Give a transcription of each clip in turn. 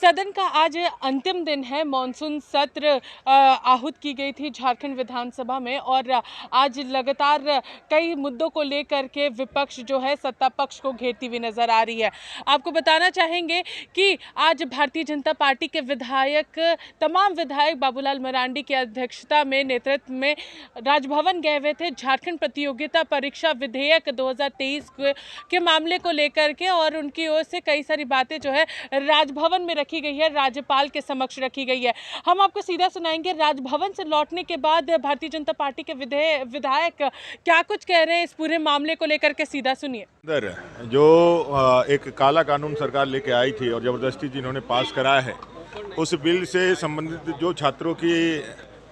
सदन का आज अंतिम दिन है। मॉनसून सत्र आहूत की गई थी झारखंड विधानसभा में और आज लगातार कई मुद्दों को लेकर के विपक्ष जो है सत्ता पक्ष को घेरती हुई नजर आ रही है। आपको बताना चाहेंगे कि आज भारतीय जनता पार्टी के तमाम विधायक बाबूलाल मरांडी की अध्यक्षता में नेतृत्व में राजभवन गए हुए थे झारखंड प्रतियोगिता परीक्षा विधेयक 2023 के मामले को लेकर के, और उनकी ओर से कई सारी बातें जो है राजभवन में रखी गई है, राज्यपाल के समक्ष रखी गई है। हम आपको सीधा सुनाएंगे। राजभवन से लौटने के बाद भारतीय जनता पार्टी के विधायक क्या कुछ कह रहे हैं इस पूरे मामले को लेकर के, सीधा सुनिए। जो एक काला कानून सरकार लेके आई थी और जबरदस्ती जिन्होंने पास कराया है, उस बिल से संबंधित जो छात्रों की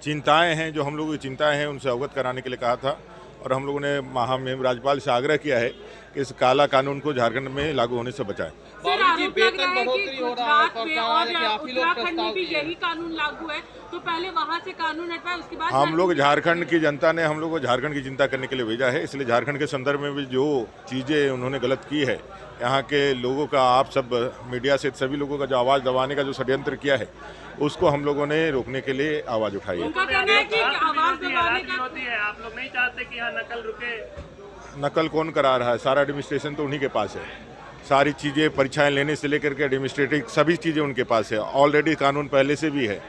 चिंताएं हैं, जो हम लोगों की चिंताएं हैं, उनसे अवगत कराने के लिए कहा था। और हम लोगों ने महामहिम राज्यपाल से आग्रह किया है कि इस काला कानून को झारखंड में लागू होने से बचाएं। सर, आरोप लग रहा है कि गुजरात में और उत्तराखंड में भी यही कानून लागू है, तो पहले वहां से कानून हटवाए, उसके बाद हम लोग झारखंड की जनता ने हम लोग को झारखंड की चिंता करने के लिए भेजा है। इसलिए झारखंड के संदर्भ में भी जो चीज़ें उन्होंने गलत की है, यहाँ के लोगों का, आप सब मीडिया से सभी लोगों का जो आवाज़ दबाने का जो षड्यंत्र किया है, उसको हम लोगों ने रोकने के लिए आवाज़ उठाई है। उनका कहना है कि आवाज़ दबाने का आप लोग नहीं चाहते कि यहाँ नकल रुके। नकल कौन करा रहा है? सारा एडमिनिस्ट्रेशन तो उन्हीं के पास है। सारी चीज़ें, परीक्षाएं लेने से लेकर के एडमिनिस्ट्रेटिव सभी चीज़ें उनके पास है। ऑलरेडी कानून पहले से भी है।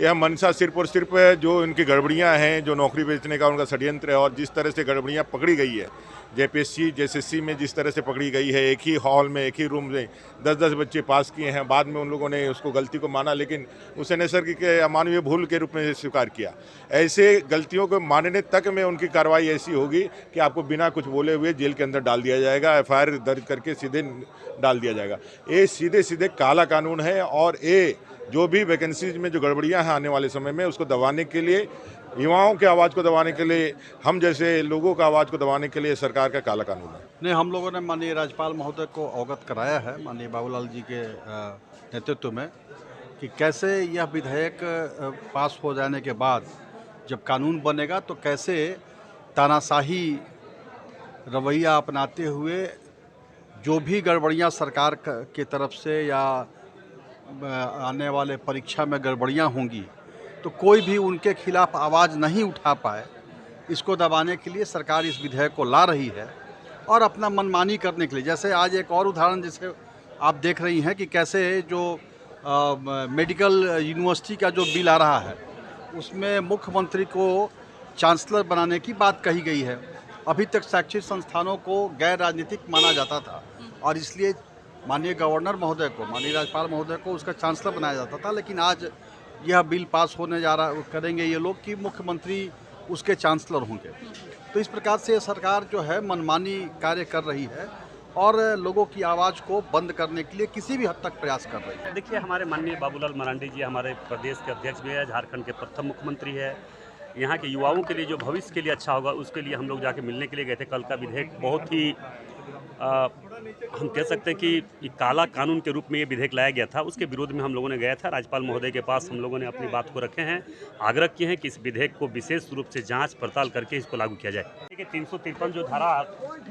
यह मनसा सिर्फ और सिर्फ जो इनकी गड़बड़ियां हैं, जो नौकरी बेचने का उनका षड्यंत्र है, और जिस तरह से गड़बड़ियां पकड़ी गई है जेपीएससी जेएसएससी में, जिस तरह से पकड़ी गई है, एक ही हॉल में एक ही रूम में 10-10 बच्चे पास किए हैं। बाद में उन लोगों ने उसको गलती को माना, लेकिन उसे नैसर्गिक अमानवीय भूल के रूप में स्वीकार किया। ऐसे गलतियों को मानने तक में उनकी कार्रवाई ऐसी होगी कि आपको बिना कुछ बोले हुए जेल के अंदर डाल दिया जाएगा, एफआईआर दर्ज करके सीधे डाल दिया जाएगा। ये सीधे सीधे काला कानून है, और ये जो भी वैकेंसीज में जो गड़बड़ियां हैं आने वाले समय में, उसको दबाने के लिए, युवाओं की आवाज़ को दबाने के लिए, हम जैसे लोगों का आवाज़ को दबाने के लिए सरकार का काला कानून है। नहीं, हम लोगों ने माननीय राज्यपाल महोदय को अवगत कराया है, माननीय बाबूलाल जी के नेतृत्व में, कि कैसे यह विधेयक पास हो जाने के बाद जब कानून बनेगा तो कैसे तानाशाही रवैया अपनाते हुए जो भी गड़बड़ियां सरकार की तरफ से या आने वाले परीक्षा में गड़बड़ियां होंगी तो कोई भी उनके खिलाफ आवाज़ नहीं उठा पाए, इसको दबाने के लिए सरकार इस विधेयक को ला रही है और अपना मनमानी करने के लिए। जैसे आज एक और उदाहरण जिसे आप देख रही हैं कि कैसे जो मेडिकल यूनिवर्सिटी का जो बिल आ रहा है, उसमें मुख्यमंत्री को चांसलर बनाने की बात कही गई है। अभी तक शैक्षिक संस्थानों को गैर राजनीतिक माना जाता था और इसलिए माननीय गवर्नर महोदय को, माननीय राज्यपाल महोदय को उसका चांसलर बनाया जाता था। लेकिन आज यह बिल पास होने जा रहा करेंगे ये लोग कि मुख्यमंत्री उसके चांसलर होंगे। तो इस प्रकार से सरकार जो है मनमानी कार्य कर रही है और लोगों की आवाज़ को बंद करने के लिए किसी भी हद तक प्रयास कर रही है। देखिए, हमारे माननीय बाबूलाल मरांडी जी हमारे प्रदेश के अध्यक्ष भी है, झारखंड के प्रथम मुख्यमंत्री है। यहाँ के युवाओं के लिए जो भविष्य के लिए अच्छा होगा, उसके लिए हम लोग जाके मिलने के लिए गए थे। कल का विधेयक बहुत ही हम कह सकते हैं कि काला कानून के रूप में ये विधेयक लाया गया था, उसके विरोध में हम लोगों ने गया था राज्यपाल महोदय के पास। हम लोगों ने अपनी बात को रखे हैं, आग्रह किए हैं कि इस विधेयक को विशेष रूप से जांच पड़ताल करके इसको लागू किया जाए। देखिए, 353 जो धारा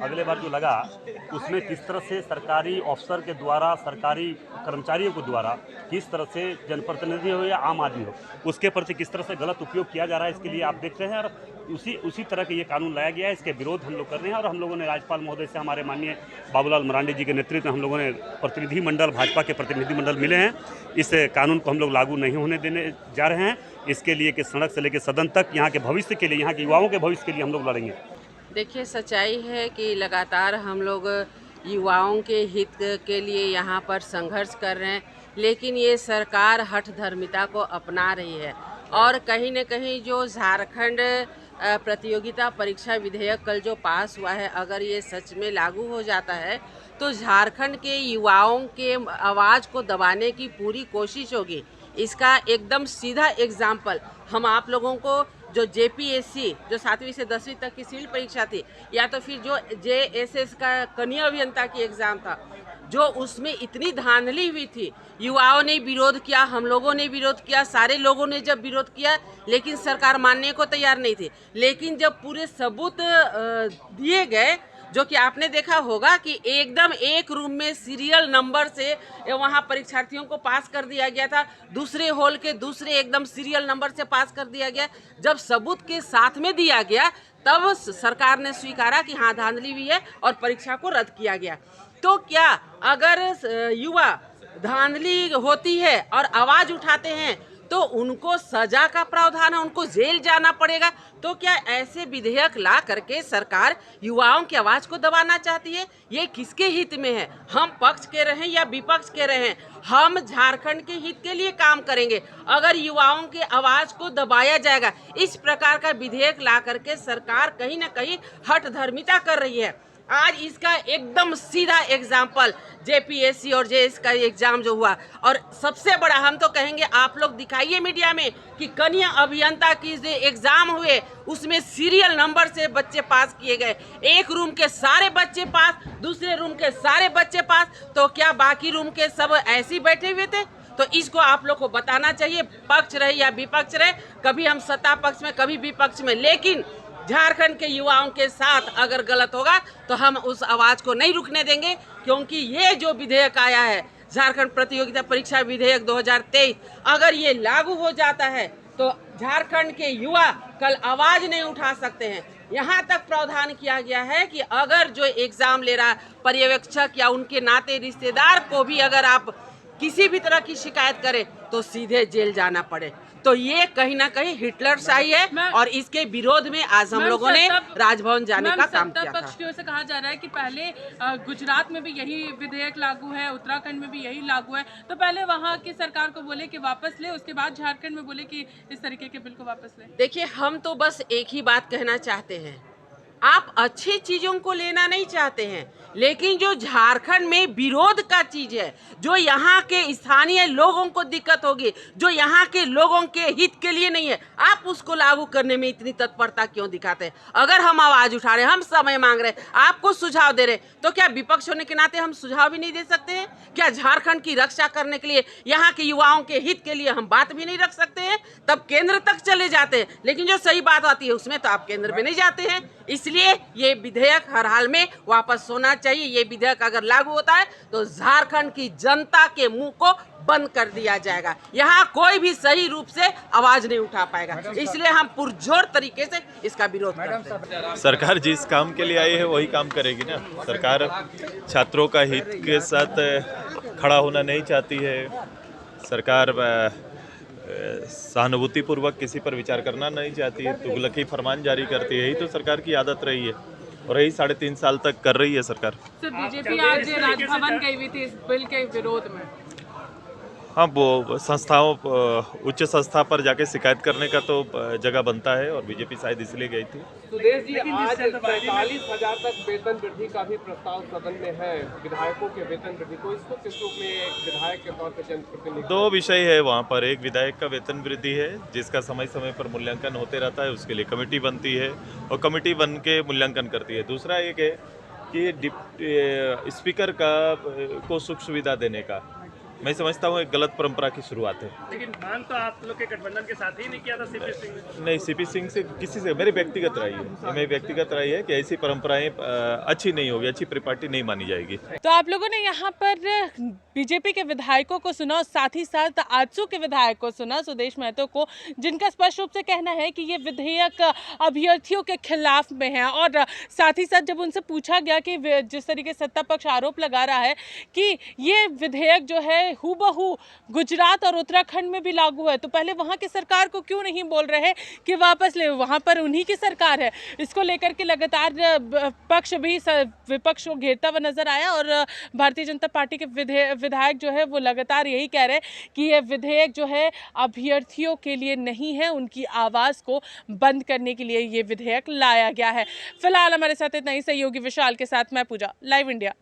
अगले बार जो लगा, उसमें किस तरह से सरकारी अफसर के द्वारा, सरकारी कर्मचारियों के द्वारा किस तरह से जनप्रतिनिधि हो या आम आदमी हो, उसके प्रति किस तरह से गलत उपयोग किया जा रहा है, इसके लिए आप देख रहे हैं। और उसी तरह के ये कानून लाया गया है, इसके विरोध हम लोग कर रहे हैं। और हम लोगों ने राज्यपाल महोदय से, हमारे माननीय बाबूलाल मरांडी जी के नेतृत्व में हम लोगों ने प्रतिनिधि मंडल, भाजपा के प्रतिनिधि मंडल मिले हैं। इस कानून को हम लोग लागू नहीं होने देने जा रहे हैं। इसके लिए कि सड़क से लेकर सदन तक यहाँ के भविष्य के लिए, यहाँ के युवाओं के भविष्य के लिए हम लोग लड़ेंगे। देखिए, सच्चाई है कि लगातार हम लोग युवाओं के हित के लिए यहाँ पर संघर्ष कर रहे हैं, लेकिन ये सरकार हठधर्मिता को अपना रही है। और कहीं न कहीं जो झारखंड प्रतियोगिता परीक्षा विधेयक कल जो पास हुआ है, अगर ये सच में लागू हो जाता है तो झारखंड के युवाओं के आवाज़ को दबाने की पूरी कोशिश होगी। इसका एकदम सीधा एग्जाम्पल हम आप लोगों को, जो जेपीएससी जो 7वीं से 10वीं तक की सिविल परीक्षा थी, या तो फिर जो जेएसएस का कन्या अभियंता की एग्ज़ाम था, जो उसमें इतनी धांधली हुई थी, युवाओं ने विरोध किया, हम लोगों ने विरोध किया, सारे लोगों ने जब विरोध किया, लेकिन सरकार मानने को तैयार नहीं थी। लेकिन जब पूरे सबूत दिए गए, जो कि आपने देखा होगा कि एकदम एक रूम में सीरियल नंबर से वहाँ परीक्षार्थियों को पास कर दिया गया था, दूसरे हॉल के दूसरे एकदम सीरियल नंबर से पास कर दिया गया। जब सबूत के साथ में दिया गया तब सरकार ने स्वीकारा कि हाँ धांधली हुई है और परीक्षा को रद्द किया गया। तो क्या अगर युवा धांधली होती है और आवाज उठाते हैं तो उनको सजा का प्रावधान है, उनको जेल जाना पड़ेगा? तो क्या ऐसे विधेयक ला करके सरकार युवाओं की आवाज को दबाना चाहती है? ये किसके हित में है? हम पक्ष के रहें या विपक्ष के रहें, हम झारखंड के हित के लिए काम करेंगे। अगर युवाओं की आवाज को दबाया जाएगा, इस प्रकार का विधेयक ला करके सरकार कहीं ना कहीं हठधर्मिता कर रही है। आज इसका एकदम सीधा एग्जाम्पल जेपीएससी और जेएस का एग्जाम जो हुआ, और सबसे बड़ा हम तो कहेंगे आप लोग दिखाइए मीडिया में कि कन्या अभियंता की जो एग्जाम हुए उसमें सीरियल नंबर से बच्चे पास किए गए। एक रूम के सारे बच्चे पास, दूसरे रूम के सारे बच्चे पास, तो क्या बाकी रूम के सब ऐसे ही बैठे हुए थे? तो इसको आप लोग को बताना चाहिए, पक्ष रहे या विपक्ष रहे, कभी हम सत्ता पक्ष में कभी विपक्ष में, लेकिन झारखंड के युवाओं के साथ अगर गलत होगा तो हम उस आवाज को नहीं रुकने देंगे। क्योंकि ये जो विधेयक आया है, झारखंड प्रतियोगिता परीक्षा विधेयक 2023, अगर ये लागू हो जाता है तो झारखंड के युवा कल आवाज नहीं उठा सकते हैं। यहाँ तक प्रावधान किया गया है कि अगर जो एग्जाम ले रहा पर्यवेक्षक या उनके नाते रिश्तेदार को भी अगर आप किसी भी तरह की शिकायत करें तो सीधे जेल जाना पड़े। तो ये कहीं ना कहीं हिटलरशाही है और इसके विरोध में आज हम लोगों ने राजभवन जाने का काम किया था। पक्ष की ओर से कहा जा रहा है कि पहले गुजरात में भी यही विधेयक लागू है, उत्तराखंड में भी यही लागू है, तो पहले वहाँ की सरकार को बोले कि वापस ले, उसके बाद झारखंड में बोले कि इस तरीके के बिल को वापस ले। देखिए, हम तो बस एक ही बात कहना चाहते हैं, आप अच्छी चीजों को लेना नहीं चाहते हैं, लेकिन जो झारखंड में विरोध का चीज है, जो यहाँ के स्थानीय लोगों को दिक्कत होगी, जो यहाँ के लोगों के हित के लिए नहीं है, आप उसको लागू करने में इतनी तत्परता क्यों दिखाते हैं? अगर हम आवाज उठा रहे हैं, हम समय मांग रहे हैं, आपको सुझाव दे रहे हैं, तो क्या विपक्ष होने के नाते हम सुझाव भी नहीं दे सकते हैं? क्या झारखंड की रक्षा करने के लिए, यहाँ के युवाओं के हित के लिए हम बात भी नहीं रख सकते हैं? तब केंद्र तक चले जाते हैं, लेकिन जो सही बात आती है उसमें तो आप केंद्र पे नहीं जाते हैं। इसलिए ये विधेयक हर हाल में वापस होना चाहिए। ये विधेयक अगर लागू होता है तो झारखंड की जनता के मुंह को बंद कर दिया जाएगा। यहाँ कोई भी सही रूप से आवाज नहीं उठा पाएगा, इसलिए हम पुरजोर तरीके से इसका विरोध करते हैं। सरकार जिस काम के लिए आई है वही काम करेगी ना। सरकार छात्रों का हित के साथ खड़ा होना नहीं चाहती है। सरकार सहानुभूतिपूर्वक किसी पर विचार करना नहीं चाहती है, तुगलकी फरमान जारी करती है। यही तो सरकार की आदत रही है और यही 3.5 साल तक कर रही है सरकार। सर, बीजेपी आज राजभवन गई हुई थी इस बिल के विरोध में। हाँ, वो संस्थाओं उच्च संस्था पर जाके शिकायत करने का तो जगह बनता है और बीजेपी शायद इसलिए गई थी। सुदेश जी, आज 45,000 तक वेतन वृद्धि का भी प्रस्ताव सदन में है, विधायकों के वेतन वृद्धि को, इसको किस रूप में एक विधायक के तौर पर जनप्रतिनिधि? 2 विषय है वहाँ पर। एक विधायक का वेतन वृद्धि है जिसका समय समय पर मूल्यांकन होते रहता है, उसके लिए कमेटी बनती है और कमेटी बन के मूल्यांकन करती है। दूसरा एक है कि स्पीकर को सुख सुविधा देने का, मैं समझता हूँ एक गलत परंपरा की शुरुआत है। लेकिन मांग तो आप लोग के गठबंधन के साथ ही नहीं किया था सीपी सिंह ने? नहीं, सीपी सिंह से किसी से मेरी व्यक्तिगत राय है, मेरी व्यक्तिगत राय है कि ऐसी परंपराएं अच्छी नहीं होगी, अच्छी परिपाटी नहीं मानी जाएगी। तो आप लोगों ने यहाँ पर बीजेपी के विधायकों को सुना और साथ ही साथ आजसू के विधायक को सुना, सुदेश महतो को, जिनका स्पष्ट रूप से कहना है कि ये विधेयक अभ्यर्थियों के खिलाफ में है। और साथ ही साथ जब उनसे पूछा गया कि जिस तरीके सत्ता पक्ष आरोप लगा रहा है कि ये विधेयक जो है हूबहू गुजरात और उत्तराखंड में भी लागू है, तो पहले वहाँ की सरकार को क्यों नहीं बोल रहे कि वापस ले? वहाँ पर उन्हीं की सरकार है। इसको लेकर के लगातार पक्ष भी विपक्ष को घेरता हुआ नजर आया और भारतीय जनता पार्टी के विधायक जो है वो लगातार यही कह रहे हैं कि ये विधेयक जो है अभ्यर्थियों के लिए नहीं है, उनकी आवाज को बंद करने के लिए ये विधेयक लाया गया है। फिलहाल हमारे साथ इतना ही। सहयोगी विशाल के साथ मैं पूजा, लाइव इंडिया।